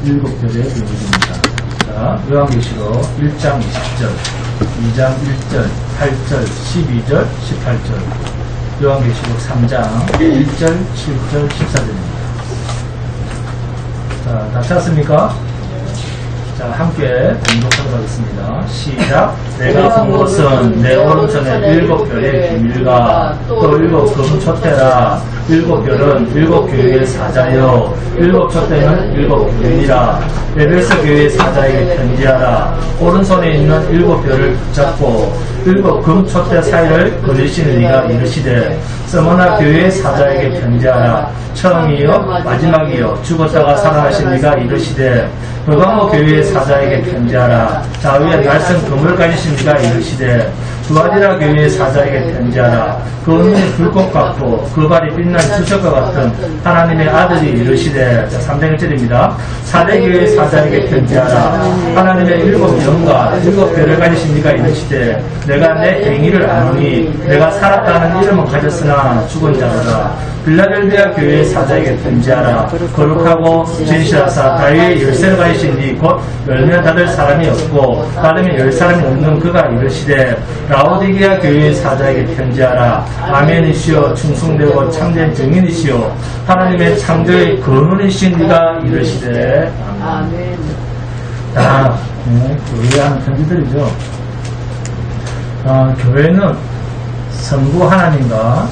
일곱 별의 비밀입니다. 자, 요한계시록 1장 20절, 2장 1절, 8절, 12절, 18절, 요한계시록 3장 1절, 7절, 14절입니다. 자, 다 찾았습니까? 자, 함께 공독하도록 하겠습니다. 시작. 내가 본 것은 내 오른손에 일곱 별의 비밀과 또 일곱 금촛대라. 일곱 별은 일곱 교회의 사자여, 일곱 촛대는 일곱 교인이라. 에베소 교회의 사자에게 편지하라. 오른손에 있는 일곱 별을 붙잡고 일곱 금촛대 사이를 거리시는 이가 이르시되, 서머나 교회의 사자에게 편지하라. 처음이요 마지막이요 죽었다가 살아나신 이가 이르시되, 버가모 교회의 사자에게 편지하라. 좌우에 날선 금을 가지신 이가 이르시되, 두아디라 교회의 사자에게 편지하라. 그 눈이 불꽃 같고 그 발이 빛난 주석과 같은 하나님의 아들이 이르시되, 3장 1절입니다. 사대 교회의 사자에게 편지하라. 하나님의 일곱 영과 일곱 별을 가지신 이가 이르시되, 내가 내 행위를 아노니 내가 살았다는 이름은 가졌으나 죽은 자로다. 빌라델비아 교회의 사자에게 편지하라. 거룩하고 진실하사 다윗의 열쇠를 가지신 이 곧 열매 닫을 사람이 없고 닫으면 열 사람이 없는 그가 이르시되, 라오디게아 교회의 사자에게 편지하라. 아멘이시오 충성되고 참된 증인이시오 하나님의 창조의 근원이신 이가 이르시되, 아멘. 교회에 하는 편지들이죠. 교회는 성부 하나님과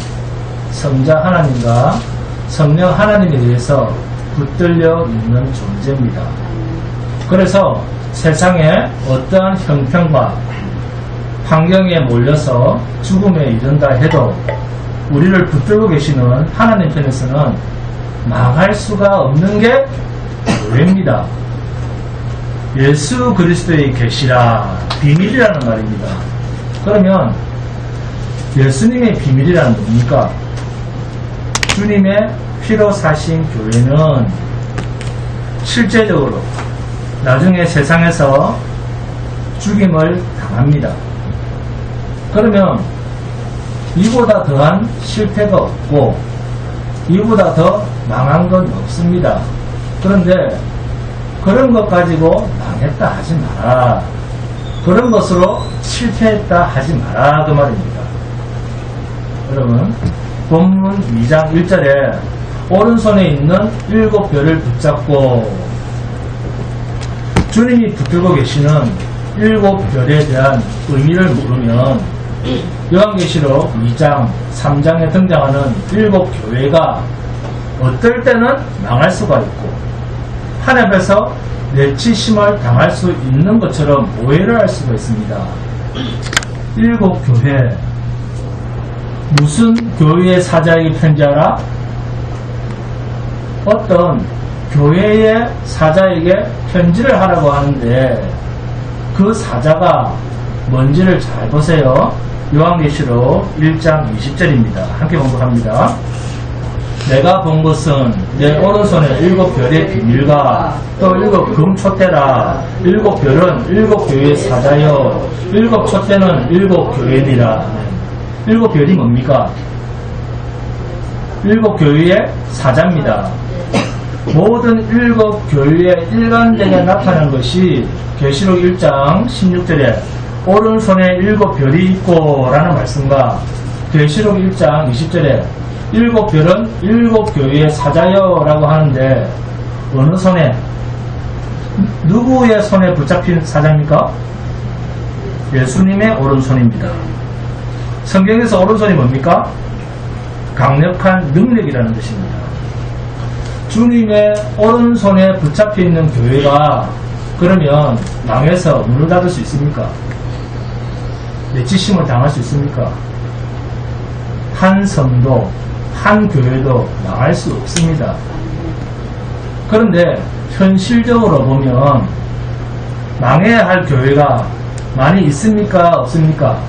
성자 하나님과 성령 하나님에 대해서 붙들려 있는 존재입니다. 그래서 세상에 어떠한 형편과 환경에 몰려서 죽음에 이른다 해도 우리를 붙들고 계시는 하나님 편에서는 망할 수가 없는 게 교회입니다. 예수 그리스도의 계시라, 비밀이라는 말입니다. 그러면 예수님의 비밀이라는 뭡니까? 주님의 피로 사신 교회는 실제적으로 나중에 세상에서 죽임을 당합니다. 그러면 이보다 더한 실패가 없고 이보다 더 망한 건 없습니다. 그런데 그런 것 가지고 망했다 하지 마라. 그런 것으로 실패했다 하지 마라. 그 말입니다. 여러분, 본문 2장 1절에 오른손에 있는 일곱 별을 붙잡고 주님이 붙들고 계시는 일곱 별에 대한 의미를 모르면 요한계시록 2장, 3장에 등장하는 일곱 교회가 어떨 때는 망할 수가 있고 하나님 앞에서 내치심을 당할 수 있는 것처럼 오해를 할 수가 있습니다. 일곱 교회, 무슨 교회의 사자에게 편지하라? 어떤 교회의 사자에게 편지를 하라고 하는데 그 사자가 뭔지를 잘 보세요. 요한계시록 1장 20절입니다. 함께 공부합니다. 내가 본 것은 내 오른손에 일곱 별의 비밀과 또 일곱 금촛대라. 일곱 별은 일곱 교회의 사자여, 일곱 촛대는 일곱 교회니라. 일곱 별이 뭡니까? 일곱 교회의 사자입니다. 모든 일곱 교회에 일관되게 나타난 것이 계시록 1장 16절에 오른손에 일곱 별이 있고 라는 말씀과 계시록 1장 20절에 일곱 별은 일곱 교회의 사자여 라고 하는데, 어느 손에, 누구의 손에 붙잡힌 사자입니까? 예수님의 오른손입니다. 성경에서 오른손이 뭡니까? 강력한 능력이라는 뜻입니다. 주님의 오른손에 붙잡혀 있는 교회가 그러면 망해서 문을 닫을 수 있습니까? 내치심을 당할 수 있습니까? 한 성도, 한 교회도 망할 수 없습니다. 그런데 현실적으로 보면 망해야 할 교회가 많이 있습니까? 없습니까?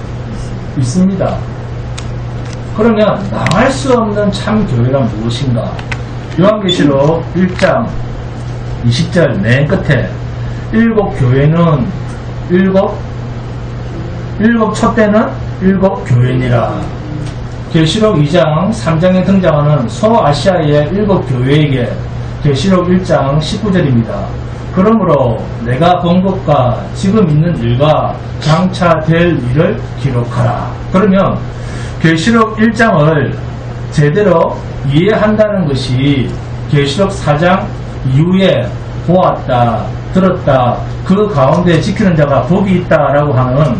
있습니다. 그러면 망할 수 없는 참 교회가 무엇인가? 요한계시록 1장 20절 맨 끝에 일곱 교회는 일곱 촛대는 일곱 교회니라. 계시록 2장 3장에 등장하는 소아시아의 일곱 교회에게 계시록 1장 19절입니다. 그러므로 내가 본 것과 지금 있는 일과 장차 될 일을 기록하라. 그러면 계시록 1장을 제대로 이해한다는 것이 계시록 4장 이후에 보았다, 들었다, 그 가운데 지키는 자가 복이 있다라고 하는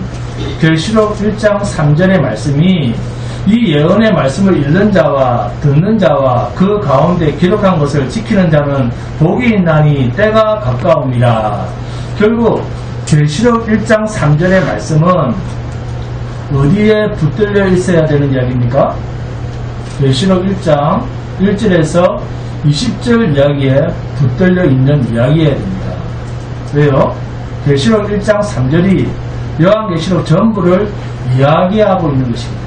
계시록 1장 3절의 말씀이 이 예언의 말씀을 읽는 자와 듣는 자와 그 가운데 기록한 것을 지키는 자는 복이 있나니 때가 가까움이라. 결국 계시록 1장 3절의 말씀은 어디에 붙들려 있어야 되는 이야기입니까? 계시록 1장 1절에서 20절 이야기에 붙들려 있는 이야기여야 됩니다. 왜요? 계시록 1장 3절이 요한계시록 전부를 이야기하고 있는 것입니다.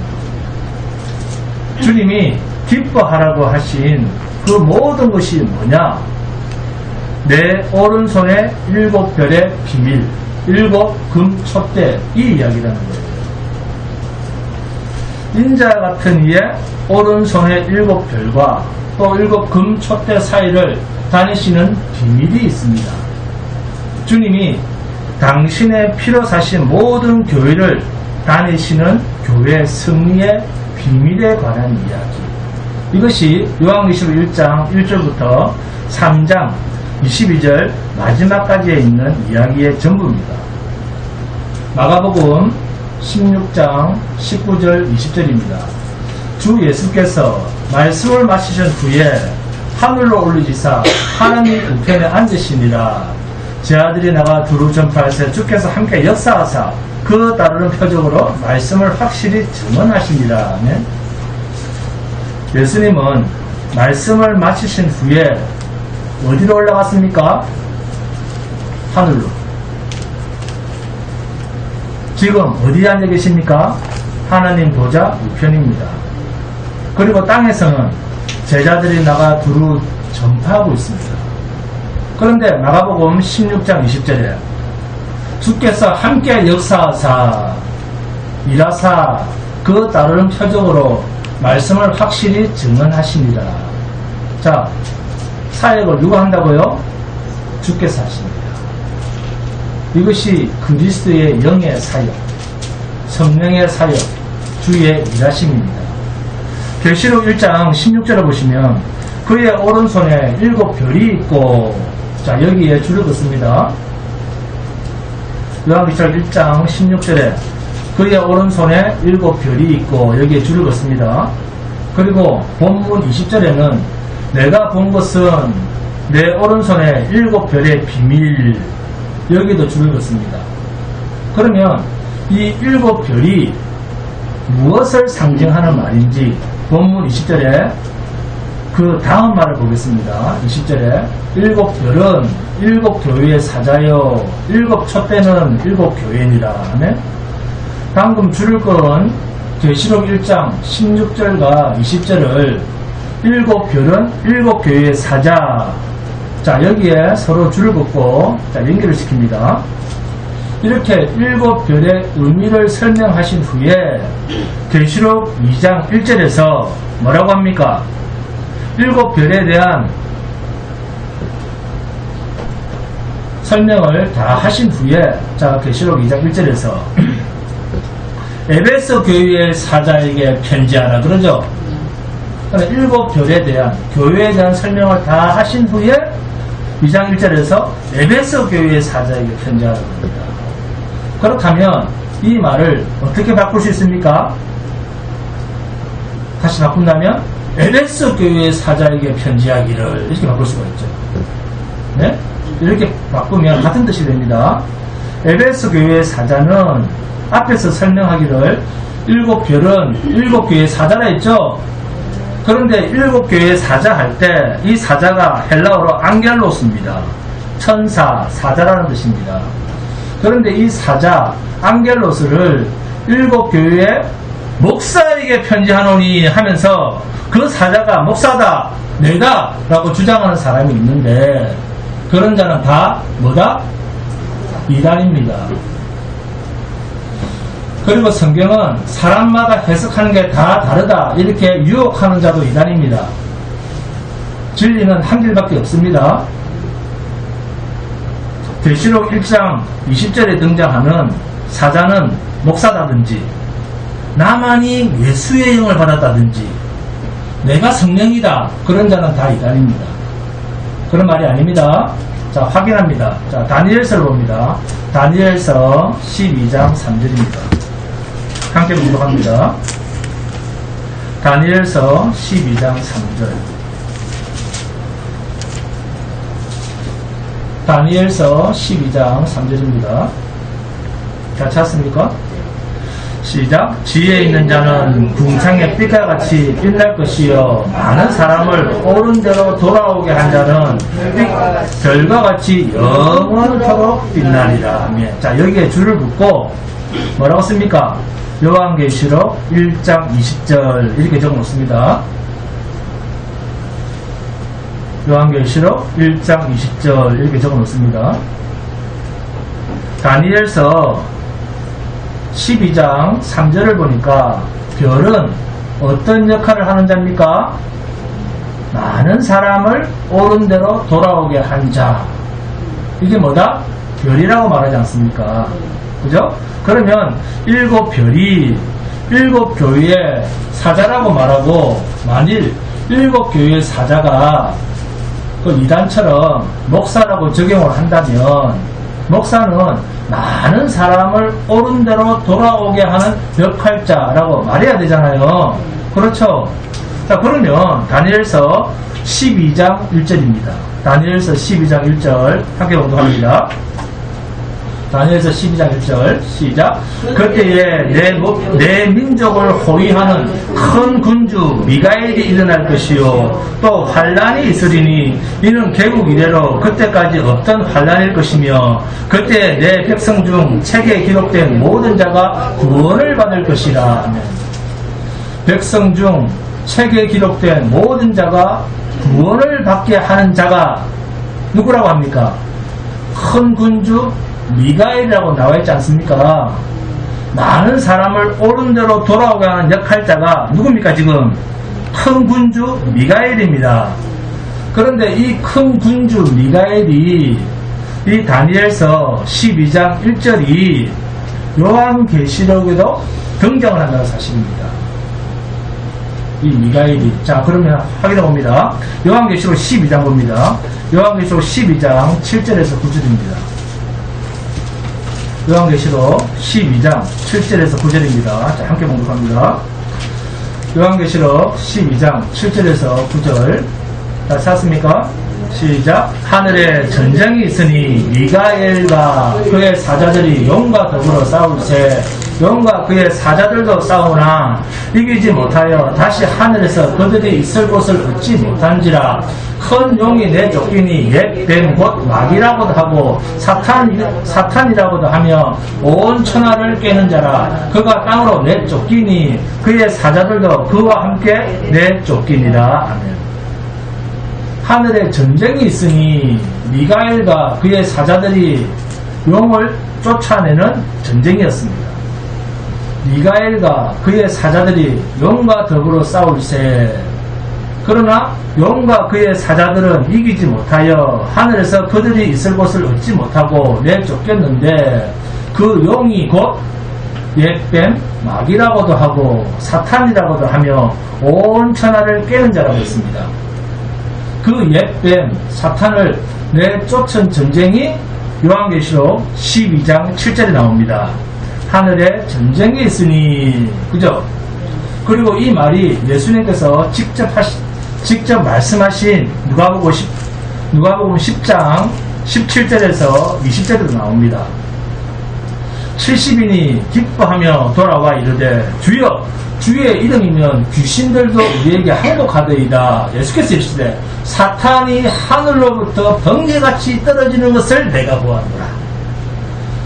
주님이 기뻐하라고 하신 그 모든 것이 뭐냐? 내 오른손에 7별의 비밀, 7 금 촛대, 이 이야기라는 거예요. 인자 같은 이의 오른손에 7별과 또 7 금 촛대 사이를 다니시는 비밀이 있습니다. 주님이 당신의 피로 사신 모든 교회를 다니시는 교회 승리의 비밀에 관한 이야기. 이것이 요한계시록 1장 1절부터 3장 22절 마지막까지에 있는 이야기의 전부입니다. 마가복음 16장 19절 20절입니다. 주 예수께서 말씀을 마치신 후에 하늘로 올리시사 하나님 우편에 앉으시니라. 제 아들이 나가 두루 전파하사 주께서 함께 역사하사 그 따르는 표적으로 말씀을 확실히 증언하시니라. 네? 예수님은 말씀을 마치신 후에 어디로 올라갔습니까? 하늘로. 지금 어디에 앉아 계십니까? 하나님 보좌 우편입니다. 그리고 땅에서는 제자들이 나가 두루 전파하고 있습니다. 그런데 마가복음 16장 20절에 주께서 함께 역사하사 일하사 그 따르는 표적으로 말씀을 확실히 증언하시니라. 자, 사역을 누가 한다고요? 주께서 하십니다. 이것이 그리스도의 영의 사역, 성령의 사역, 주의 일하심입니다. 계시록 1장 16절을 보시면 그의 오른손에 7별이 있고, 자, 여기에 줄을 긋습니다. 요한계시록 1장 16절에 그의 오른손에 7별이 있고, 여기에 줄을 긋습니다. 그리고 본문 20절에는 내가 본 것은 내 오른손에 7별의 비밀, 여기도 줄을 긋습니다. 그러면 이 7별이 무엇을 상징하는 말인지 본문 20절에 그 다음 말을 보겠습니다. 20절에 7별은 7교회의 사자요 7 촛대는 7교회니라. 네? 방금 줄을 건 계시록 1장 16절과 20절을 7별은 7교회의 사자, 자, 여기에 서로 줄을 긋고 자, 연결을 시킵니다. 이렇게 7별의 의미를 설명하신 후에 계시록 2장 1절에서 뭐라고 합니까? 7별에 대한 설명을 다 하신 후에 자, 계시록 2장 1절에서 에베소 교회의 사자에게 편지하라 그러죠. 7별에 대한 교회에 대한 설명을 다 하신 후에 2장 1절에서 에베소 교회의 사자에게 편지하라 그럽니다. 그렇다면 이 말을 어떻게 바꿀 수 있습니까? 다시 바꾼다면 에베소 교회의 사자에게 편지하기를 이렇게 바꿀 수가 있죠. 네? 이렇게 바꾸면 같은 뜻이 됩니다. 에베소 교회의 사자는 앞에서 설명하기를 7별은 7교회의 사자라 했죠. 그런데 7교회의 사자 할 때 이 사자가 헬라어로 앙겔로스입니다. 천사, 사자라는 뜻입니다. 그런데 이 사자, 앙겔로스를 7교회의 목사에게 편지하노니 하면서 그 사자가 목사다, 내다 라고 주장하는 사람이 있는데 그런 자는 다 뭐다? 이단입니다. 그리고 성경은 사람마다 해석하는 게 다 다르다 이렇게 유혹하는 자도 이단입니다. 진리는 한 길밖에 없습니다. 계시록 1장 20절에 등장하는 사자는 목사다든지 나만이 예수의 영을 받았다든지 내가 성령이다 그런 자는 다 이단입니다. 그런 말이 아닙니다. 자, 확인합니다. 자, 다니엘서를 봅니다. 다니엘서 12장 3절입니다. 함께 공독합니다. 다니엘서 12장 3절. 다니엘서 12장 3절입니다. 다 찾았습니까? 시작. 지혜 있는 자는 궁창의 빛과 같이 빛날 것이요 많은 사람을 옳은 대로 돌아오게 한 자는 별과 같이 영원토록 빛나리라. 아멘. 자, 여기에 줄을 긋고 뭐라고 씁니까? 요한계시록 1장 20절 이렇게 적어놓습니다. 요한계시록 1장 20절 이렇게 적어놓습니다. 다니엘서 12장 3절을 보니까 별은 어떤 역할을 하는 자입니까? 많은 사람을 옳은 대로 돌아오게 한 자. 이게 뭐다? 별이라고 말하지 않습니까? 그죠? 그러면 7별이 7교회의 사자라고 말하고 만일 7교회의 사자가 그 이단처럼 목사라고 적용을 한다면 목사는 많은 사람을 옳은 대로 돌아오게 하는 역할자라고 말해야 되잖아요. 그렇죠? 자, 그러면 다니엘서 12장 1절입니다. 다니엘서 12장 1절 함께 공독합니다. 다니엘서 12장 1절 시작. 그때에 내 민족을 호위하는 큰 군주 미가엘이 일어날 것이요 또 환란이 있으리니 이는 개국 이래로 그때까지 없던 환란일 것이며 그때 내 백성 중 책에 기록된 모든 자가 구원을 받을 것이라. 아멘. 백성 중 책에 기록된 모든 자가 구원을 받게 하는 자가 누구라고 합니까? 큰 군주 미가엘이라고 나와있지 않습니까? 많은 사람을 옳은 대로 돌아오게 하는 역할자가 누굽니까? 지금 큰 군주 미가엘입니다. 그런데 이 큰 군주 미가엘이 이 다니엘서 12장 1절이 요한계시록에도 등장을 한다는 사실입니다. 이 미가엘이. 자, 그러면 확인해 봅니다. 요한계시록 12장 봅니다. 요한계시록 12장 7절에서 9절입니다. 요한계시록 12장 7절에서 9절입니다. 자, 함께 공독합니다. 요한계시록 12장 7절에서 9절. 다 찾았습니까? 시작. 하늘에 전쟁이 있으니 미가엘과 그의 사자들이 용과 더불어 싸울세 용과 그의 사자들도 싸우나 이기지 못하여 다시 하늘에서 그들이 있을 곳을 얻지 못한지라. 큰 용이 내쫓기니 옛 뱀 곧 마귀라고도 하고 사탄이라고도 하며 온 천하를 깨는 자라. 그가 땅으로 내쫓기니 그의 사자들도 그와 함께 내쫓기니라. 아멘. 하늘에 전쟁이 있으니 미가엘과 그의 사자들이 용을 쫓아내는 전쟁이었습니다. 미가엘과 그의 사자들이 용과 더불어 싸울세. 그러나 용과 그의 사자들은 이기지 못하여 하늘에서 그들이 있을 곳을 얻지 못하고 내쫓겼는데 그 용이 곧 옛뱀 마귀라고도 하고 사탄이라고도 하며 온 천하를 깨는 자라고 했습니다. 그 옛뱀 사탄을 내쫓은 전쟁이 요한계시록 12장 7절에 나옵니다. 하늘에 전쟁이 있으니. 그죠? 그리고 이 말이 예수님께서 직접 말씀하신 누가복음 10장 17절에서 20절에도 나옵니다. 70인이 기뻐하며 돌아와 이르되 주여 주의 이름이면 귀신들도 우리에게 항복하더이다. 예수께서 이르시되 사탄이 하늘로부터 번개같이 떨어지는 것을 내가 보았노라.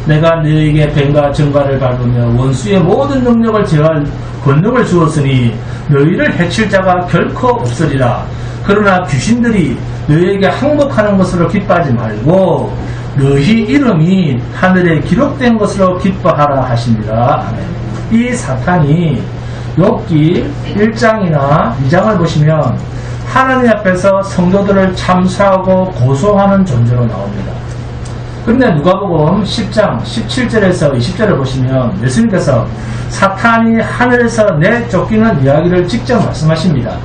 내가 너에게 뱀과 정갈을 밟으며 원수의 모든 능력을 제어할 권능을 주었으니 너희를 해칠 자가 결코 없으리라. 그러나 귀신들이 너희에게 항복하는 것으로 기뻐하지 말고 너희 이름이 하늘에 기록된 것으로 기뻐하라 하십니다. 아멘. 이 사탄이 욥기 1장이나 2장을 보시면 하나님 앞에서 성도들을 참수하고 고소하는 존재로 나옵니다. 그런데 누가복음 10장 17절에서 20절을 보시면 예수님께서 사탄이 하늘에서 내쫓기는 이야기를 직접 말씀하십니다.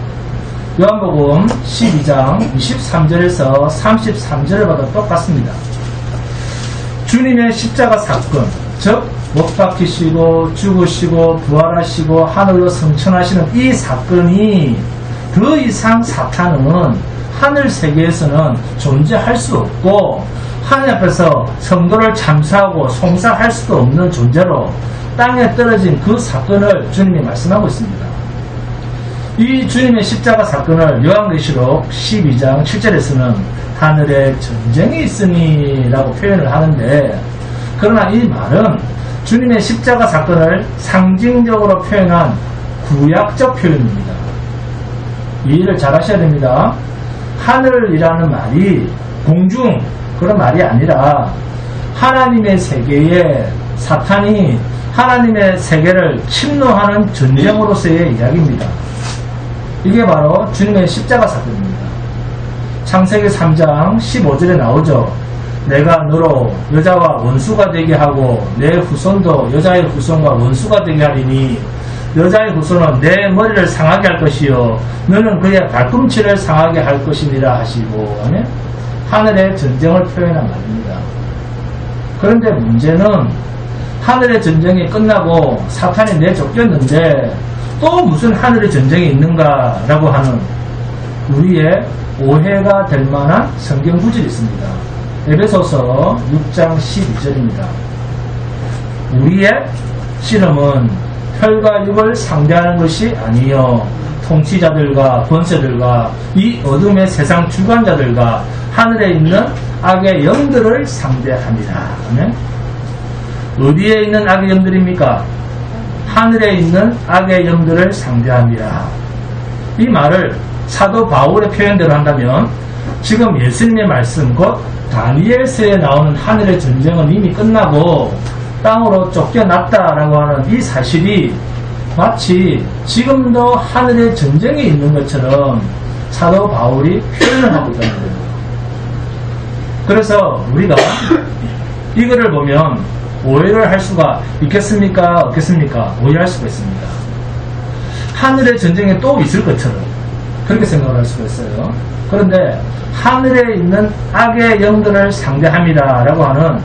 요한복음 12장 23절에서 33절을 봐도 똑같습니다. 주님의 십자가 사건, 즉 못 박히시고 죽으시고 부활하시고 하늘로 승천하시는 이 사건이 더 이상 사탄은 하늘 세계에서는 존재할 수 없고 하나님 앞에서 성도를 참사하고 송사할 수도 없는 존재로 땅에 떨어진 그 사건을 주님이 말씀하고 있습니다. 이 주님의 십자가 사건을 요한계시록 12장 7절에서는 하늘에 전쟁이 있으니 라고 표현을 하는데, 그러나 이 말은 주님의 십자가 사건을 상징적으로 표현한 구약적 표현입니다. 이해를 잘 하셔야 됩니다. 하늘이라는 말이 공중 그런 말이 아니라 하나님의 세계에 사탄이 하나님의 세계를 침노하는 전쟁으로서의 이야기입니다. 이게 바로 주님의 십자가 사건입니다. 창세기 3장 15절에 나오죠. 내가 너로 여자와 원수가 되게 하고 내 후손도 여자의 후손과 원수가 되게 하리니 여자의 후손은 내 머리를 상하게 할 것이요 너는 그의 발꿈치를 상하게 할 것이니라 하시고, 하늘의 전쟁을 표현한 말입니다. 그런데 문제는 하늘의 전쟁이 끝나고 사탄이 내쫓겼는데 또 무슨 하늘의 전쟁이 있는가라고 하는 우리의 오해가 될 만한 성경 구절이 있습니다. 에베소서 6장 12절입니다. 우리의 씨름은 혈과 육을 상대하는 것이 아니요 통치자들과 권세들과 이 어둠의 세상 주관자들과 하늘에 있는 악의 영들을 상대합니다. 어디에 있는 악의 영들입니까? 하늘에 있는 악의 영들을 상대합니다. 이 말을 사도 바울의 표현대로 한다면 지금 예수님의 말씀 곧 다니엘서에 나오는 하늘의 전쟁은 이미 끝나고 땅으로 쫓겨났다라고 하는 이 사실이 마치 지금도 하늘의 전쟁이 있는 것처럼 사도 바울이 표현을 하고 있다는 거예요. 그래서 우리가 이거를 보면 오해를 할 수가 있겠습니까? 없겠습니까? 오해할 수가 있습니다. 하늘의 전쟁이 또 있을 것처럼 그렇게 생각을 할 수가 있어요. 그런데 하늘에 있는 악의 영들을 상대합니다 라고 하는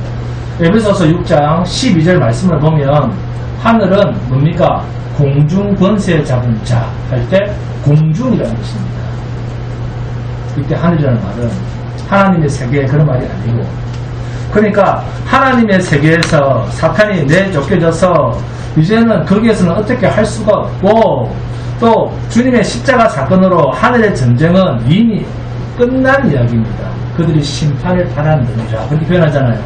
에베소서 6장 12절 말씀을 보면 하늘은 뭡니까? 공중 권세 잡은 자 할 때 공중이라는 것입니다. 이때 하늘이라는 말은 하나님의 세계 그런 말이 아니고, 그러니까 하나님의 세계에서 사탄이 내쫓겨져서 이제는 거기에서는 어떻게 할 수가 없고, 또 주님의 십자가 사건으로 하늘의 전쟁은 이미 끝난 이야기입니다. 그들이 심판을 받았느니라 그렇게 표현하잖아요.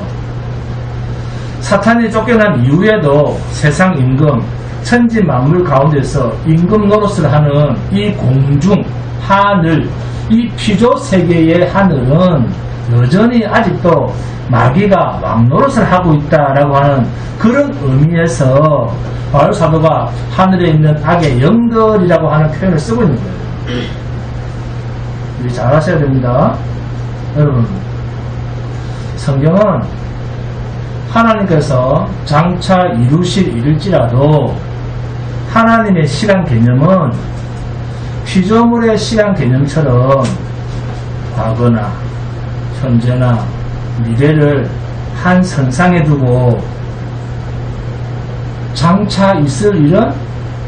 사탄이 쫓겨난 이후에도 세상 임금, 천지 만물 가운데서 임금 노릇을 하는 이 공중, 하늘, 이 피조 세계의 하늘은 여전히 아직도 마귀가 왕노릇을 하고 있다라고 하는 그런 의미에서 바울 사도가 하늘에 있는 악의 영들이라고 하는 표현을 쓰고 있는 거예요. 우리 잘 아셔야 됩니다. 여러분, 성경은 하나님께서 장차 이루실 일일지라도 하나님의 시간 개념은 피조물의 시간 개념처럼 과거나 현재나 미래를 한 선상에 두고 장차 있을 일은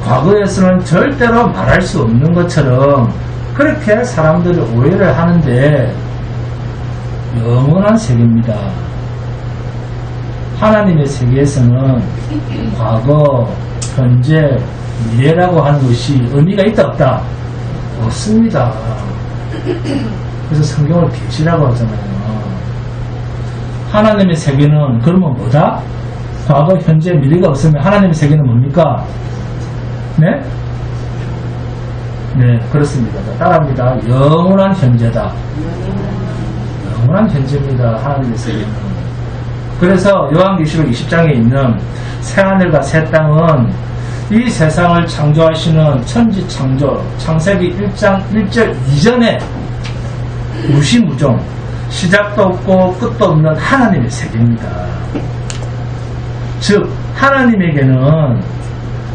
과거에서는 절대로 말할 수 없는 것처럼 그렇게 사람들이 오해를 하는데 영원한 세계입니다. 하나님의 세계에서는 과거, 현재, 미래라고 하는 것이 의미가 있다 없다? 없습니다. 그래서 성경을 계시라고 하잖아요. 하나님의 세계는 그러면 뭐다? 과거, 현재, 미래가 없으면 하나님의 세계는 뭡니까? 네? 네, 그렇습니다. 따라합니다. 영원한 현재다. 영원한 현재입니다. 하나님의 세계는. 그래서 요한계시록 20장에 있는 새하늘과 새 땅은 이 세상을 창조하시는 천지창조 창세기 1장 1절 이전에 무시무종 시작도 없고 끝도 없는 하나님의 세계입니다. 즉 하나님에게는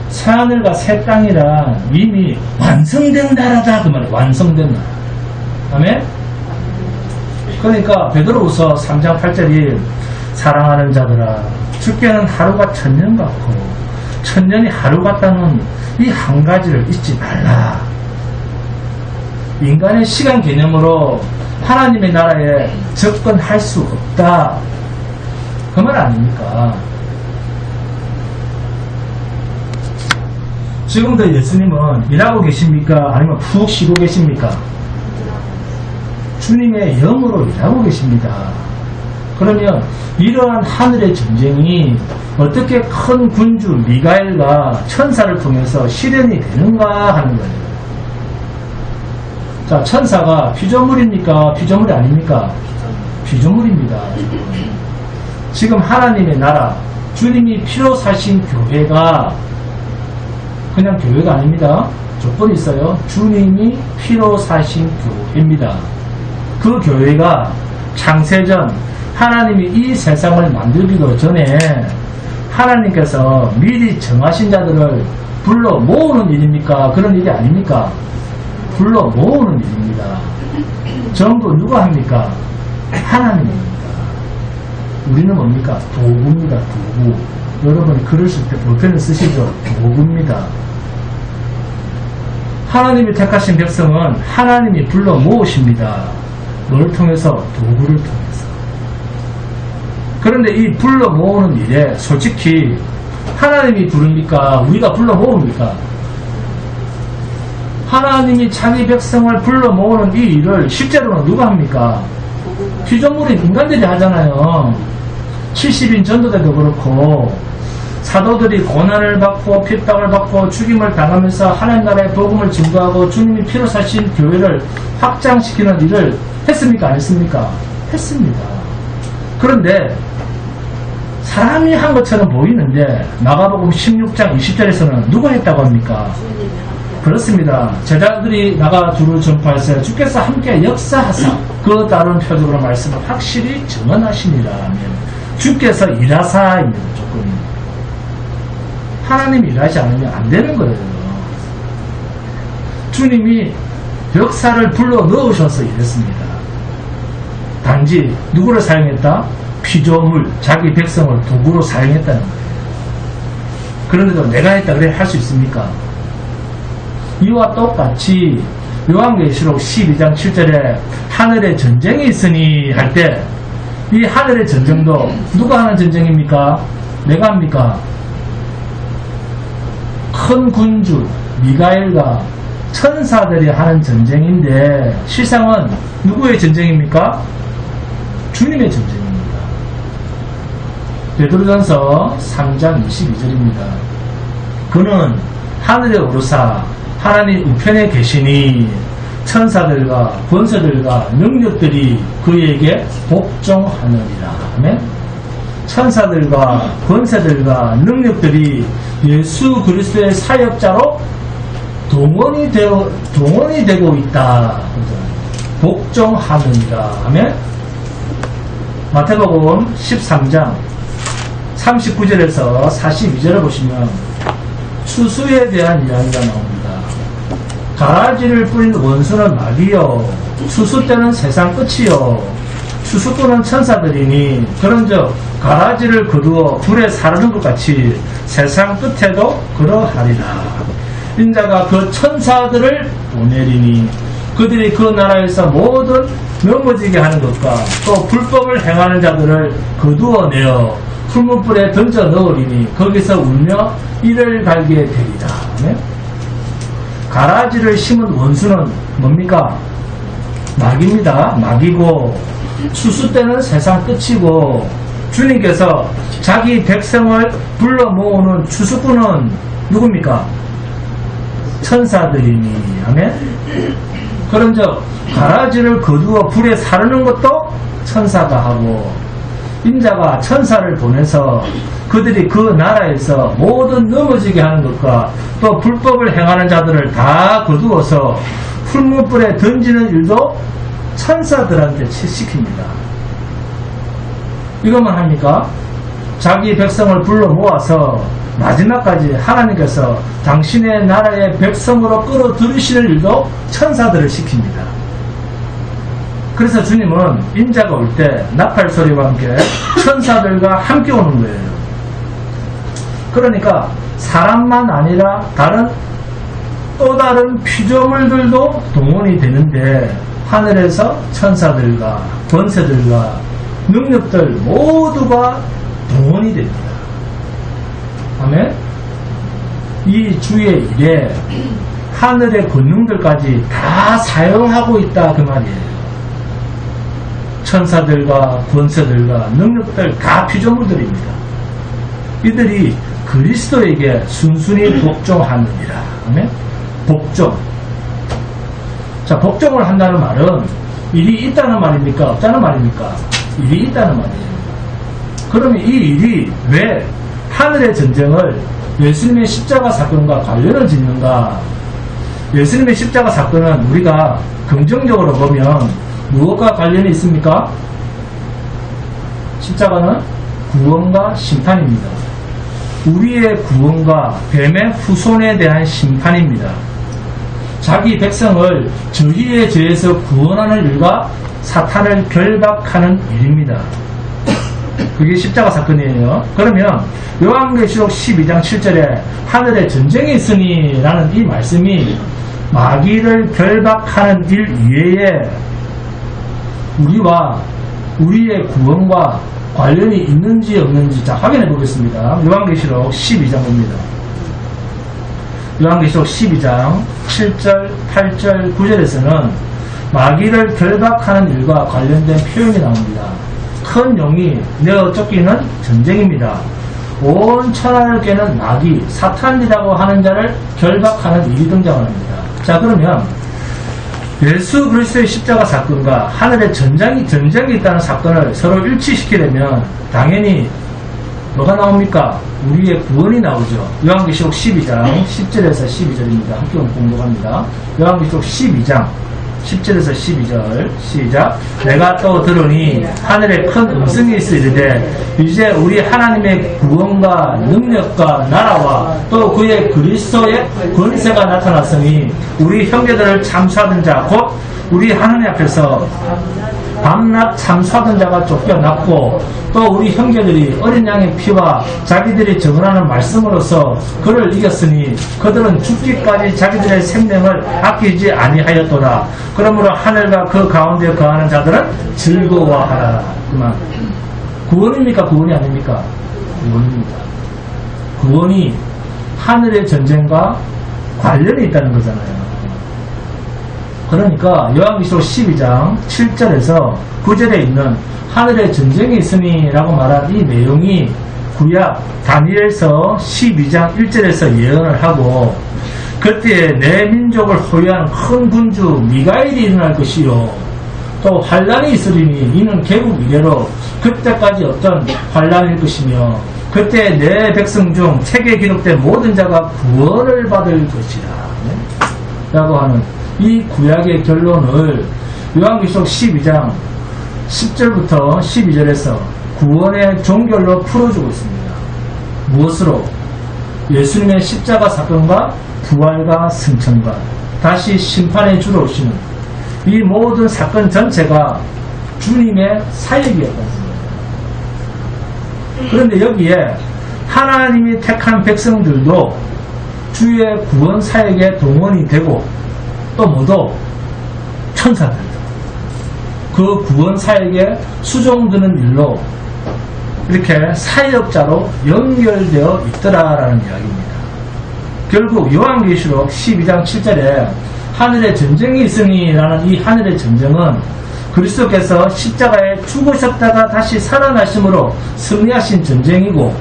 새하늘과 새 땅이란 이미 완성된 나라다 그 말이에요. 완성된 나라. 아멘? 그러니까 베드로후서 3장 8절이 사랑하는 자들아 주께는 하루가 천년 같고 천년이 하루 같다는 이 한 가지를 잊지 말라. 인간의 시간 개념으로 하나님의 나라에 접근할 수 없다. 그 말 아닙니까? 지금도 예수님은 일하고 계십니까? 아니면 푹 쉬고 계십니까? 주님의 영으로 일하고 계십니다. 그러면 이러한 하늘의 전쟁이 어떻게 큰 군주 미가엘과 천사를 통해서 실현이 되는가 하는 거예요. 자, 천사가 피조물입니까? 피조물이 아닙니까? 피조물입니다. 지금 하나님의 나라, 주님이 피로 사신 교회가 그냥 교회가 아닙니다. 조건이 있어요. 주님이 피로 사신 교회입니다. 그 교회가 창세전 하나님이 이 세상을 만들기도 전에 하나님께서 미리 정하신 자들을 불러 모으는 일입니까? 그런 일이 아닙니까? 불러 모으는 일입니다. 전부 누가 합니까? 하나님입니다. 우리는 뭡니까? 도구입니다. 도구. 여러분이 글을 쓸 때 볼펜을 쓰시죠? 도구입니다. 하나님이 택하신 백성은 하나님이 불러 모으십니다. 뭘 통해서? 도구를 통해서. 그런데 이 불러 모으는 일에 솔직히 하나님이 부릅니까? 우리가 불러 모읍니까? 하나님이 자기 백성을 불러 모으는 이 일을 실제로는 누가 합니까? 피조물인 인간들이 하잖아요. 70인 전도대도 그렇고 사도들이 고난을 받고 핍박을 받고 죽임을 당하면서 하나님 나라의 복음을 증거하고 주님이 피로 사신 교회를 확장시키는 일을 했습니까? 안 했습니까? 했습니다. 그런데 사람이 한 것처럼 보이는데 마가복음 16장 20절에서는 누가 했다고 합니까? 그렇습니다. 제자들이 나가 두루 전파했어요. 주께서 함께 역사하사 그 다른 표적으로 말씀을 확실히 증언하시니라 하면 주께서 일하사 있는 조건입니다. 하나님이 일하지 않으면 안 되는 거예요. 주님이 역사를 불러 넣으셔서 일했습니다. 단지 누구를 사용했다? 피조물, 자기 백성을 도구로 사용했다는 거예요. 그런데도 내가 했다 그래 할 수 있습니까? 이와 똑같이 요한계시록 12장 7절에 하늘의 전쟁이 있으니 할 때 이 하늘의 전쟁도 누가 하는 전쟁입니까? 내가 합니까? 큰 군주 미가엘과 천사들이 하는 전쟁인데 실상은 누구의 전쟁입니까? 주님의 전쟁입니다. 베드로전서 3장 22절입니다. 그는 하늘에 오르사 하나님 우편에 계시니 천사들과 권세들과 능력들이 그에게 복종하느니라. 아멘. 천사들과 권세들과 능력들이 예수 그리스도의 사역자로 동원이 되고 있다. 복종하느니라. 아멘. 마태복음 13장 39절에서 42절을 보시면 추수에 대한 이야기가 나옵니다. 가라지를 뿌린 원수는 마귀요 추수 때는 세상 끝이요 추수꾼은 천사들이니 그런즉 가라지를 거두어 불에 사르는 것 같이 세상 끝에도 그러하리라. 인자가 그 천사들을 보내리니 그들이 그 나라에서 모든 넘어지게 하는 것과 또 불법을 행하는 자들을 거두어내어 풀무불에 던져 넣으리니 거기서 울며 이를 갈게 되리라. 네? 가라지를 심은 원수는 뭡니까? 마귀입니다. 마귀고 추수 때는 세상 끝이고 주님께서 자기 백성을 불러 모으는 추수꾼은 누굽니까? 천사들이니. 아멘. 그런즉 가라지를 거두어 불에 사르는 것도 천사가 하고 인자가 천사를 보내서 그들이 그 나라에서 모든 넘어지게 하는 것과 또 불법을 행하는 자들을 다 거두어서 풀무불에 던지는 일도 천사들한테 시킵니다. 이것만 합니까? 자기 백성을 불러 모아서 마지막까지 하나님께서 당신의 나라의 백성으로 끌어들이시는 일도 천사들을 시킵니다. 그래서 주님은 인자가 올 때 나팔 소리와 함께 천사들과 함께 오는 거예요. 그러니까 사람만 아니라 또 다른 피조물들도 동원이 되는데 하늘에서 천사들과 권세들과 능력들 모두가 동원이 됩니다. 아멘. 이 주의 일에 하늘의 권능들까지 다 사용하고 있다 그 말이에요. 천사들과 권세들과 능력들 다 피조물들입니다. 이들이 그리스도에게 순순히 복종하느니라. 아멘. 복종. 자, 복종을 한다는 말은 일이 있다는 말입니까? 없다는 말입니까? 일이 있다는 말이에요. 그러면 이 일이 왜 하늘의 전쟁을 예수님의 십자가 사건과 관련을 짓는가? 예수님의 십자가 사건은 우리가 긍정적으로 보면 무엇과 관련이 있습니까? 십자가는 구원과 심판입니다. 우리의 구원과 뱀의 후손에 대한 심판입니다. 자기 백성을 저희의 죄에서 구원하는 일과 사탄을 결박하는 일입니다. 그게 십자가 사건이에요. 그러면 요한계시록 12장 7절에 하늘에 전쟁이 있으니 라는 이 말씀이 마귀를 결박하는 일 이외에 우리와 우리의 구원과 관련이 있는지 없는지 자 확인해 보겠습니다. 요한계시록 12장입니다. 요한계시록 12장 7절, 8절, 9절에서는 마귀를 결박하는 일과 관련된 표현이 나옵니다. 큰 용이 내어 쫓기는 전쟁입니다. 온 천하를 깨는 마귀, 사탄이라고 하는 자를 결박하는 일이 등장합니다. 자, 그러면 예수 그리스도의 십자가 사건과 하늘의 전쟁이 있다는 사건을 서로 일치시키려면 당연히 뭐가 나옵니까? 우리의 구원이 나오죠. 요한계시록 12장 10절에서 12절입니다. 함께 공독합니다. 요한계시록 12장 10절에서 12절 시작. 내가 또 들으니 하늘에 큰 음성이 있으리되 이제 우리 하나님의 구원과 능력과 나라와 또 그의 그리스도의 권세가 나타났으니 우리 형제들을 참수하던 자 곧 우리 하나님 앞에서 밤낮 참수하던 자가 쫓겨났고 또 우리 형제들이 어린 양의 피와 자기들이 증언하는 말씀으로써 그를 이겼으니 그들은 죽기까지 자기들의 생명을 아끼지 아니하였도다. 그러므로 하늘과 그 가운데 거하는 자들은 즐거워하라. 그만. 구원입니까? 구원이 아닙니까? 구원입니다. 구원이 하늘의 전쟁과 관련이 있다는 거잖아요. 그러니까 요한계시록 12장 7절에서 9절에 있는 하늘의 전쟁이 있으니 라고 말한 이 내용이 구약 다니엘서 12장 1절에서 예언을 하고 그때 내 민족을 호위하는 큰 군주 미가엘이 일어날 것이요 또 환란이 있으리니 이는 개국 이래로 그때까지 어떤 환란일 것이며 그때 내 백성 중 책에 기록된 모든 자가 구원을 받을 것이라 라고 하는 이 구약의 결론을 요한계시록 12장 10절부터 12절에서 구원의 종결로 풀어주고 있습니다. 무엇으로? 예수님의 십자가 사건과 부활과 승천과 다시 심판의 주로 오시는 이 모든 사건 전체가 주님의 사역이었던 겁니다. 그런데 여기에 하나님이 택한 백성들도 주의 구원 사역에 동원이 되고 또 모두 천사들 그 구원 사역에 수종드는 일로 이렇게 사역자로 연결되어 있더라라는 이야기입니다. 결국 요한계시록 12장 7절에 하늘의 전쟁이 있으니 라는 이 하늘의 전쟁은 그리스도께서 십자가에 죽으셨다가 다시 살아나심으로 승리하신 전쟁이고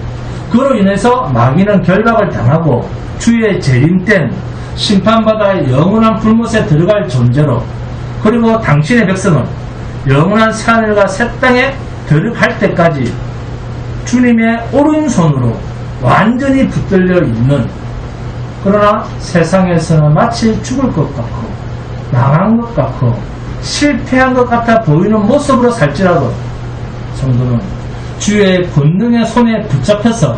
그로 인해서 마귀는 결박을 당하고 주의 재림된 심판받아 영원한 불못에 들어갈 존재로 그리고 당신의 백성은 영원한 새하늘과 새 땅에 들어갈 때까지 주님의 오른손으로 완전히 붙들려 있는, 그러나 세상에서는 마치 죽을 것 같고 망한 것 같고 실패한 것 같아 보이는 모습으로 살지라도 성도는 주의 권능의 손에 붙잡혀서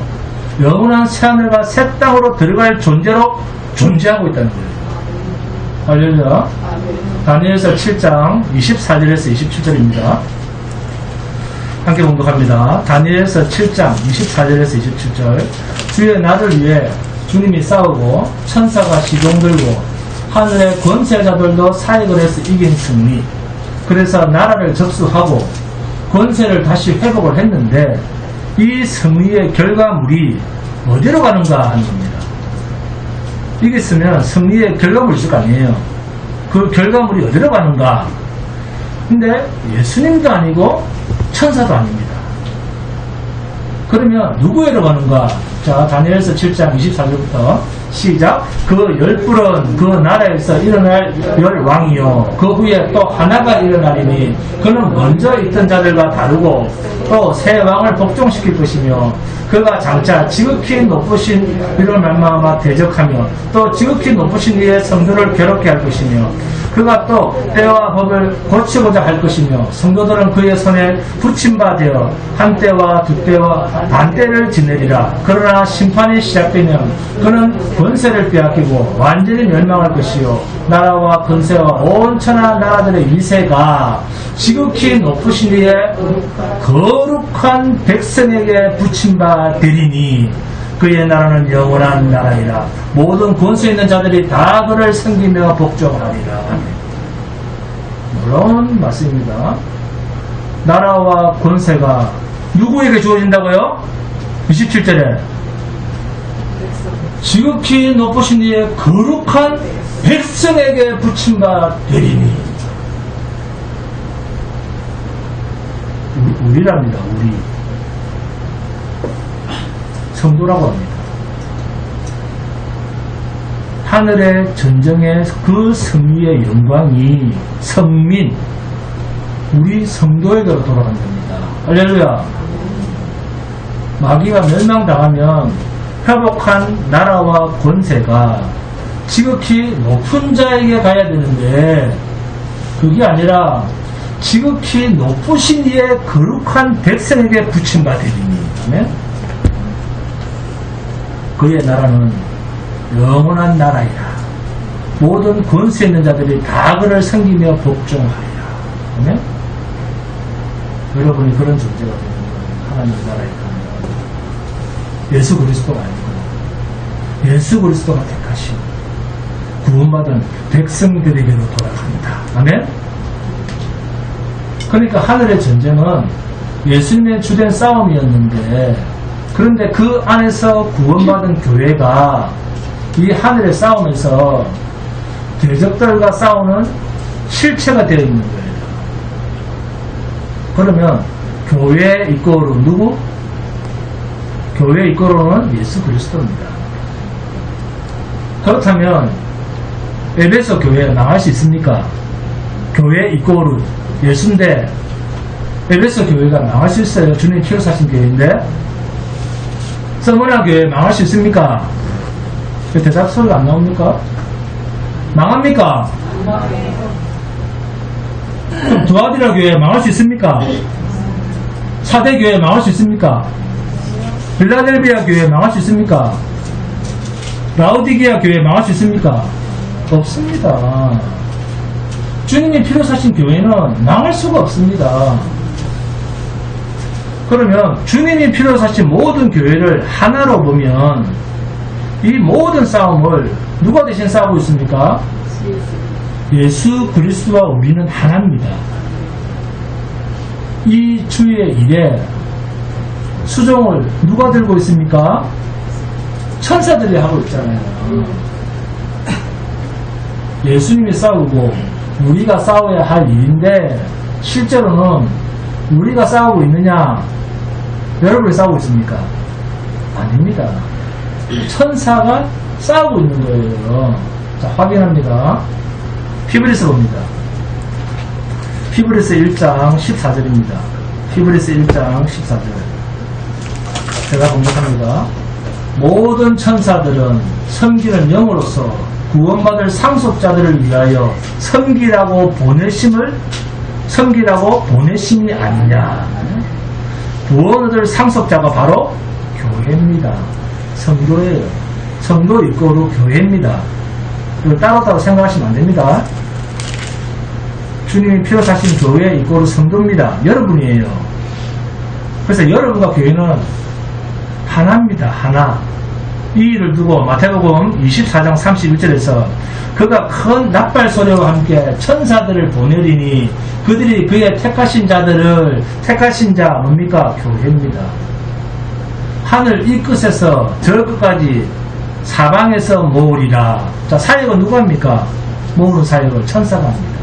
영원한 새하늘과 새 땅으로 들어갈 존재로 존재하고 있다는 거예요. 할렐루야. 다니엘서 7장 24절에서 27절입니다. 함께 공독합니다. 다니엘서 7장 24절에서 27절. 주의 나를 위해 주님이 싸우고 천사가 시종 들고 하늘의 권세자들도 사역을 해서 이긴 승리. 그래서 나라를 접수하고 권세를 다시 회복을 했는데 이 승리의 결과물이 어디로 가는가 하는 겁니다. 이겼으면 승리의 결과물이 있을 거 아니에요. 그 결과물이 어디로 가는가? 근데 예수님도 아니고 천사도 아닙니다. 그러면 누구에로 가는가? 자, 다니엘서 7장 24절부터 시작. 그 열불은 그 나라에서 일어날 열왕이요 그 후에 또 하나가 일어나리니 그는 먼저 있던 자들과 다르고 또 새 왕을 복종시킬 것이며 그가 장차 지극히 높으신 이를 말미암아 대적하며 또 지극히 높으신 이의 성도를 괴롭게 할 것이며 그가 또 때와 법을 고치고자 할 것이며 성도들은 그의 손에 붙임바 되어 한 때와 두 때와 반 때를 지내리라. 그러나 심판이 시작되면 그는 권세를 빼앗기고 완전히 멸망할 것이요 나라와 권세와 온 천하 나라들의 위세가 지극히 높으신 이의 거룩한 백성에게 붙임바 되리니 그의 나라는 영원한 나라이라. 모든 권세 있는 자들이 다 그를 섬기며 복종하리라. 놀라운 말씀입니다. 나라와 권세가 누구에게 주어진다고요? 27절에 지극히 높으신 이의 거룩한 백성에게 붙임바 되리니. 우리랍니다. 우리 성도라고 합니다. 하늘의 전쟁의 그 승리의 영광이 성민 우리 성도에게로 돌아간답니다. 할렐루야. 마귀가 멸망당하면 회복한 나라와 권세가 지극히 높은 자에게 가야 되는데 그게 아니라 지극히 높으신 이의 거룩한 백성에게 붙임바 되리니. 아멘. 그의 나라는 영원한 나라이라. 모든 권세 있는 자들이 다 그를 섬기며 복종하리라. 아멘. 여러분이 그런 존재가 되는 거예요. 하나님 나라에 가면 예수 그리스도가 아니고 예수 그리스도가 택하신 구원받은 백성들에게로 돌아간다. 아멘. 그러니까 하늘의 전쟁은 예수님의 주된 싸움이었는데 그런데 그 안에서 구원받은 교회가 이 하늘의 싸움에서 대적들과 싸우는 실체가 되어 있는 거예요. 그러면 교회의 이끌어로 누구? 교회의 이끌어로는 예수 그리스도입니다. 그렇다면 에베소 교회가 망할 수 있습니까? 교회의 이끌어로 예수인데 에베소 교회가 망할 수 있어요. 주님 키워 사신 교회인데 서머나 교회 망할 수 있습니까? 대답 소리가 안 나옵니까? 망합니까? 그럼 두아디라 교회 망할 수 있습니까? 사대 교회 망할 수 있습니까? 빌라델비아 교회 망할 수 있습니까? 라우디게아 교회 망할 수 있습니까? 없습니다. 주님이 필요 사신 교회는 망할 수가 없습니다. 그러면 주님이 필요 사신 모든 교회를 하나로 보면 이 모든 싸움을 누가 대신 싸우고 있습니까? 예수 그리스도와 우리는 하나입니다. 이 주의 일에 수종을 누가 들고 있습니까? 천사들이 하고 있잖아요. 예수님이 싸우고 우리가 싸워야 할 일인데 실제로는 우리가 싸우고 있느냐? 여러분이 싸우고 있습니까? 아닙니다. 천사가 싸우고 있는 거예요. 자, 확인합니다. 히브리서 봅니다. 히브리서 1장 14절입니다. 히브리서 1장 14절. 제가 공독합니다. 모든 천사들은 섬기는 영으로서 구원받을 상속자들을 위하여 섬기라고 보내심이 아니냐. 구원 얻을 상속자가 바로 교회입니다. 성도예요. 성도 이꼬르 교회입니다. 이걸 따로따로 생각하시면 안 됩니다. 주님이 피로 사신 교회 이꼬르 성도입니다. 여러분이에요. 그래서 여러분과 교회는 하나입니다. 하나. 이 일을 두고 마태복음 24장 31절에서 그가 큰 나팔 소리와 함께 천사들을 보내리니 그들이 그의 택하신 자 뭡니까? 교회입니다. 하늘 이 끝에서 저 끝까지 사방에서 모으리라. 자, 사역은 누가 합니까? 모으는 사역을 천사가 합니다.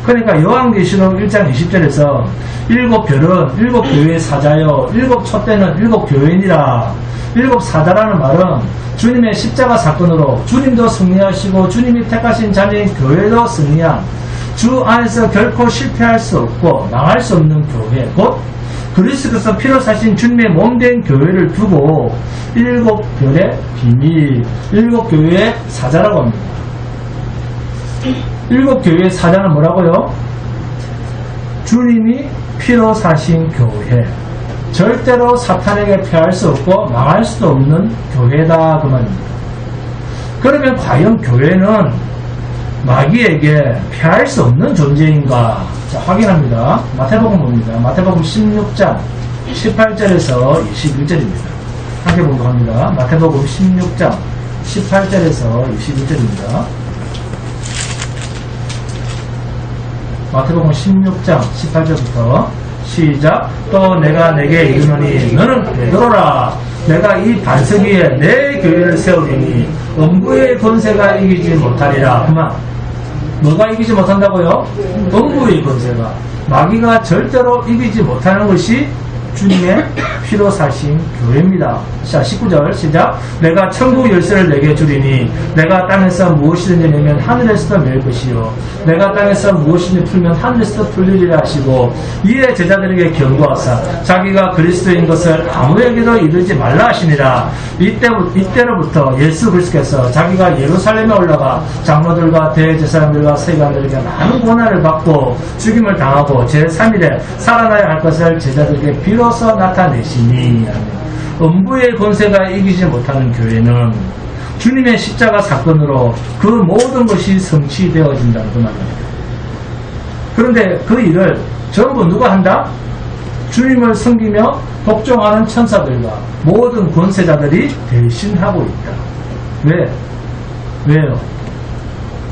그러니까 요한계시록 1장 20절에서 일곱 별은 일곱 교회의 사자요 일곱 촛대는 일곱 교회니라. 일곱 사자라는 말은 주님의 십자가 사건으로 주님도 승리하시고 주님이 택하신 자녀인 교회도 승리한 주 안에서 결코 실패할 수 없고 망할 수 없는 교회, 곧 그리스도께서 피로 사신 주님의 몸된 교회를 두고 일곱 별의 비밀, 일곱 교회의 사자라고 합니다. 일곱 교회의 사자는 뭐라고요? 주님이 피로 사신 교회, 절대로 사탄에게 패할 수 없고 망할 수도 없는 교회다 그 말입니다. 그러면 과연 교회는 마귀에게 패할 수 없는 존재인가? 자, 확인합니다. 마태복음 봅니다. 마태복음 16장 18절에서 21절입니다. 함께 공부합니다. 마태복음 16장 18절에서 21절입니다. 마태복음 16장 18절부터 시작. 또 내가 내게 이르노니 너는 베드로라. 내가 이 반석 위에 내 교회를 세우리니 음부의 권세가 이기지 못하리라. 그만. 뭐가 이기지 못한다고요? 음부의 권세가. 마귀가 절대로 이기지 못하는 것이 주님의 피로 사신 교회입니다. 자, 19절 시작. 내가 천국 열쇠를 내게 주리니 내가 땅에서 무엇이든지 내면 하늘에서도 낼 것이요 내가 땅에서 무엇이든지 풀면 하늘에서도 풀리리라 하시고 이에 제자들에게 경고하사 자기가 그리스도인 것을 아무에게도 이르지 말라 하시니라. 이때로부터 예수 그리스도께서 자기가 예루살렘에 올라가 장로들과 대제사장들과 세관들에게 많은 고난을 받고 죽임을 당하고 제3일에 살아나야 할 것을 제자들에게 비로소 나타내시니. 음부의 권세가 이기지 못하는 교회는 주님의 십자가 사건으로 그 모든 것이 성취되어진다는 그 말입니다. 그런데 그 일을 전부 누가 한다? 주님을 섬기며 복종하는 천사들과 모든 권세자들이 대신하고 있다. 왜? 왜요?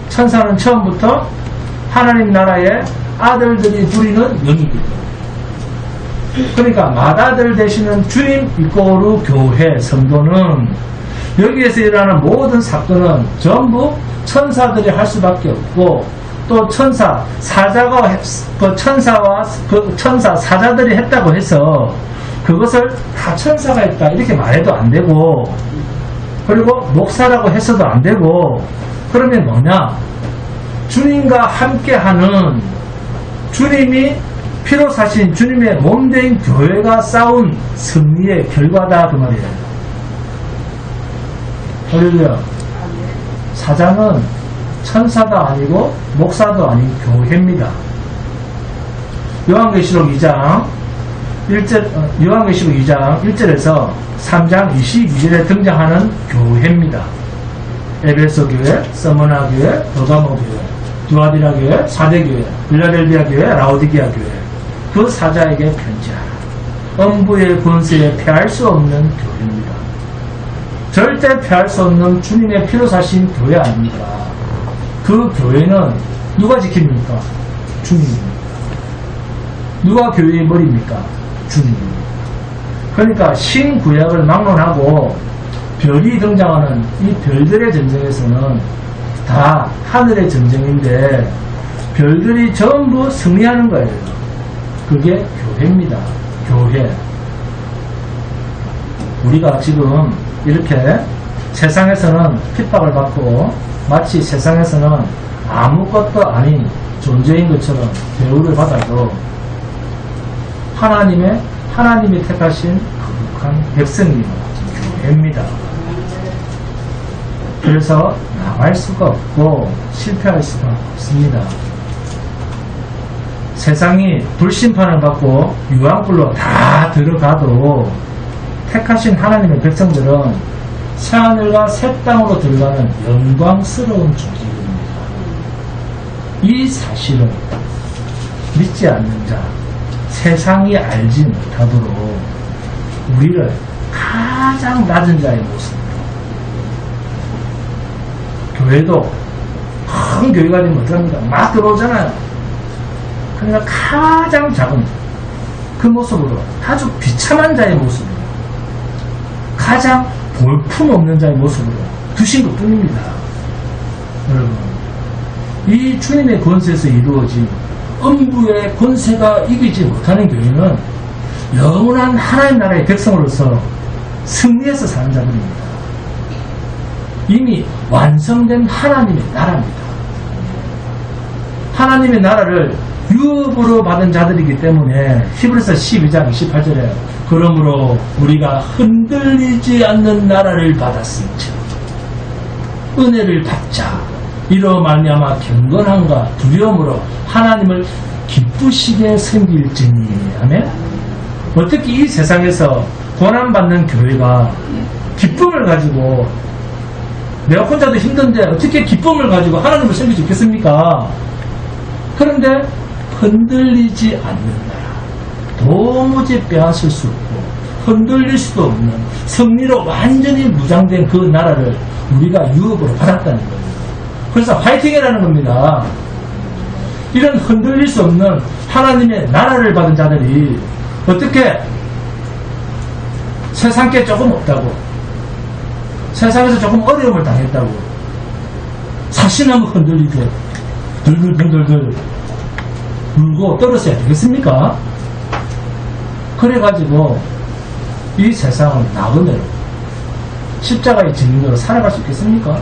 천사는 처음부터 하나님 나라의 아들들이 부리는 영이거든요. 그러니까 맏아들 되시는 주님 이꼬르 교회 성도는 여기에서 일어나는 모든 사건은 전부 천사들이 할 수밖에 없고 또 천사 사자들이 했다고 해서 그것을 다 천사가 했다 이렇게 말해도 안 되고 그리고 목사라고 해서도 안 되고 그러면 뭐냐? 주님과 함께하는 주님이 피로 사신 주님의 몸된 교회가 쌓은 승리의 결과다 그 말이에요. 할렐루야. 사자는 천사도 아니고 목사도 아닌 교회입니다. 요한계시록 2장 1절에서 3장 22절에 등장하는 교회입니다. 에베소 교회, 서머나 교회, 도가모 교회, 두아디라 교회, 사대 교회, 빌라델비아 교회, 라오디게아 교회. 그 사자에게 편지하라. 음부의 권세에 패할 수 없는 교회입니다. 절대 패할 수 없는 주님의 피로 사신 교회 아닙니까? 그 교회는 누가 지킵니까? 주님입니다. 누가 교회의 머리입니까? 주님입니다. 그러니까 신구약을 막론하고 별이 등장하는 이 별들의 전쟁에서는 다 하늘의 전쟁인데 별들이 전부 승리하는 거예요. 그게 교회입니다. 교회. 우리가 지금 이렇게 세상에서는 핍박을 받고 마치 세상에서는 아무것도 아닌 존재인 것처럼 대우를 받아도 하나님이 택하신 거룩한 백성이 교회입니다. 그래서 나갈 수가 없고 실패할 수가 없습니다. 세상이 불심판을 받고 유황불로 다 들어가도 택하신 하나님의 백성들은 새하늘과 새 땅으로 들어가는 영광스러운 존재입니다. 이 사실을 믿지 않는 자, 세상이 알지 못하도록 우리를 가장 낮은 자의 모습으로, 교회도 큰 교회가 되면 어떡합니까? 막 들어오잖아요. 그러니까 가장 작은 그 모습으로, 아주 비참한 자의 모습으로, 가장 볼품없는 자의 모습으로 두신 것 뿐입니다. 여러분, 이 주님의 권세에서 이루어진 음부의 권세가 이기지 못하는 교회는 영원한 하나님 나라의 백성으로서 승리해서 사는 자들입니다. 이미 완성된 하나님의 나라입니다. 하나님의 나라를 유업으로 받은 자들이기 때문에 히브리서 12장 28절에 그러므로 우리가 흔들리지 않는 나라를 받았음즉 은혜를 받자 이로 말미암아 경건함과 두려움으로 하나님을 기쁘시게 섬길지니. 아멘. 어떻게 이 세상에서 고난받는 교회가 기쁨을 가지고, 내가 혼자도 힘든데 어떻게 기쁨을 가지고 하나님을 섬길 수 있겠습니까? 그런데 흔들리지 않는 나라, 도무지 빼앗을 수 없고 흔들릴 수도 없는 승리로 완전히 무장된 그 나라를 우리가 유업으로 받았다는 거예요. 그래서 파이팅이라는 겁니다. 이런 흔들릴 수 없는 하나님의 나라를 받은 자들이 어떻게 세상께 조금 없다고, 세상에서 조금 어려움을 당했다고 사시나무 흔들리게 들들들들 울고 떨었어야 되겠습니까? 그래가지고 이 세상을 나그네로, 십자가의 증인으로 살아갈 수 있겠습니까?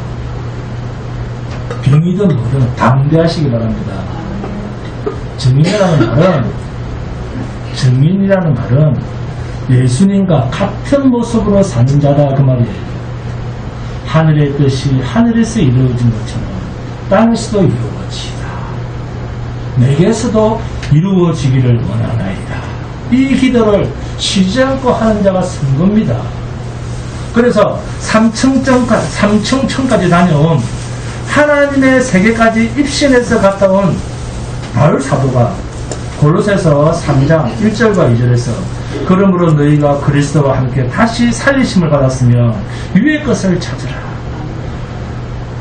병이든 뭐든 담대하시기 바랍니다. 증인이라는 말은 예수님과 같은 모습으로 사는 자다 그 말이에요. 하늘의 뜻이 하늘에서 이루어진 것처럼 땅에서도 이루어지다. 내게서도 이루어지기를 원하나이다. 이 기도를 쉬지 않고 하는 자가 쓴 겁니다. 그래서 삼층천까지 다녀온 하나님의 세계까지 입신해서 갔다 온 바울 사도가 골로새서 3장 1절과 2절에서 그러므로 너희가 그리스도와 함께 다시 살리심을 받았으며 위의 것을 찾으라.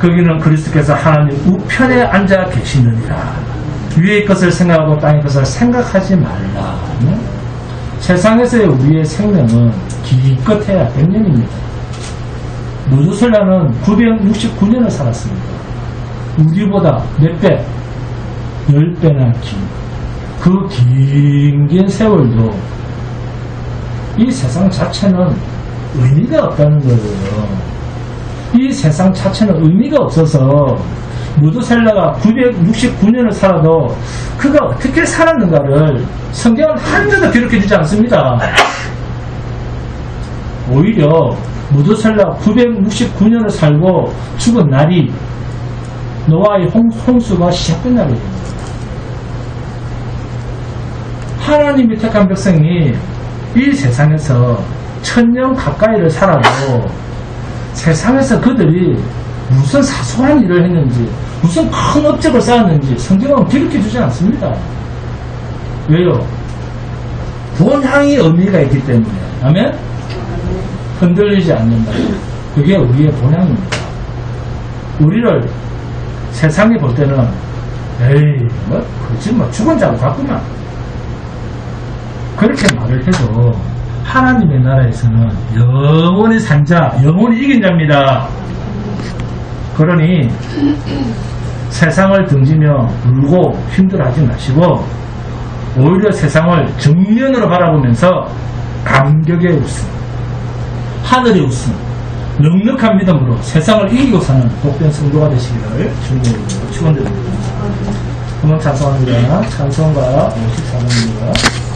거기는 그리스도께서 하나님 우편에 앉아 계시느니라. 위의 것을 생각하고 땅의 것을 생각하지 말라. 세상에서의 우리의 생명은 기껏해야 100년입니다. 무두설라는 969년을 살았습니다. 우리보다 몇 배? 10배나 긴 그 긴 세월도 이 세상 자체는 의미가 없다는 거예요. 이 세상 자체는 의미가 없어서 무두셀라가 969년을 살아도 그가 어떻게 살았는가를 성경은 한 줄도 기록해주지 않습니다. 오히려 무두셀라 969년을 살고 죽은 날이 노아의 홍수가 시작된 날입니다. 하나님이 택한 백성이 이 세상에서 1000년 가까이를 살아도 세상에서 그들이 무슨 사소한 일을 했는지, 무슨 큰 업적을 쌓았는지 성경은 기록해주지 않습니다. 왜요? 본향이 의미가 있기 때문에. 아멘? 흔들리지 않는다. 그게 우리의 본향입니다. 우리를 세상이 볼 때는 에이 그렇지 죽은 자고 같구만 그렇게 말을 해도 하나님의 나라에서는 영원히 산 자, 영원히 이긴 자입니다. 그러니 세상을 등지며 울고 힘들어하지 마시고 오히려 세상을 정면으로 바라보면서 감격의 웃음, 하늘의 웃음, 넉넉한 믿음으로 세상을 이기고 사는 복된 성도가 되시기를 주님으로 축원드립니다. 그럼 찬송합니다. 찬송가 54번입니다.